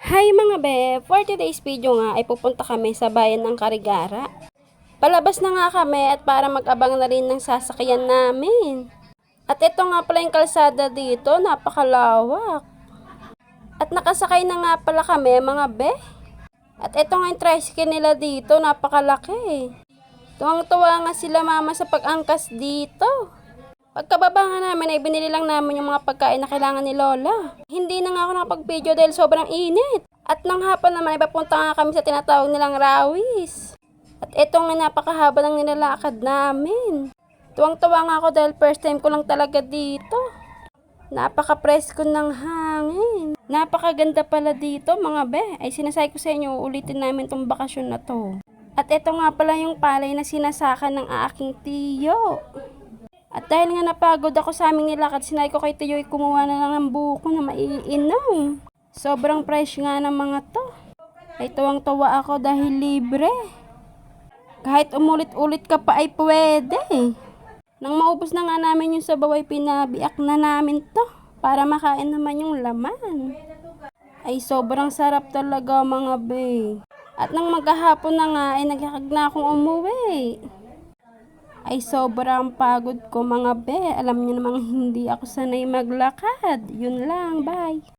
Hi mga be! For today's video nga ay pupunta kami sa bayan ng Carigara. Palabas na nga kami at para mag-abang na rin ng sasakyan namin. At ito nga pala yung kalsada dito, napakalawak. At nakasakay na nga pala kami mga be. At ito nga yung tricycle nila dito, napakalaki. Tuwang-tuwa nga sila mama sa pag-angkas dito. Pagkababa nga namin ay binili lang namin yung mga pagkain na kailangan ni Lola. Hindi na nga ako nakapag-video dahil sobrang init. At nang hapon naman ay papunta nga kami sa tinatawag nilang Rawis. At ito nga napakahaba ng nilalakad namin. Tuwang-tuwa nga ako dahil first time ko lang talaga dito. Napaka-presko ng hangin. Napakaganda pala dito mga be. Ay sinasay ko sa inyo, ulitin namin tong bakasyon na to. At ito nga pala yung palay na sinasakan ng aking tiyo. At dahil nga napagod ako sa aming nilakad, sinay ko kay Tiyo'y kumuha na lang ng buko na maiinom. Sobrang fresh nga ng mga to. Ay tuwang-tuwa ako dahil libre. Kahit umulit-ulit ka pa ay pwede. Nang maubos na nga namin yung sabaw ay pinabiak na namin to para makain naman yung laman. Ay sobrang sarap talaga mga be. At nang maghahapon na nga ay nagkakag na akong umuwi. Ay sobrang pagod ko mga be. Alam niyo namang hindi ako sanay maglakad. Yun lang, bye.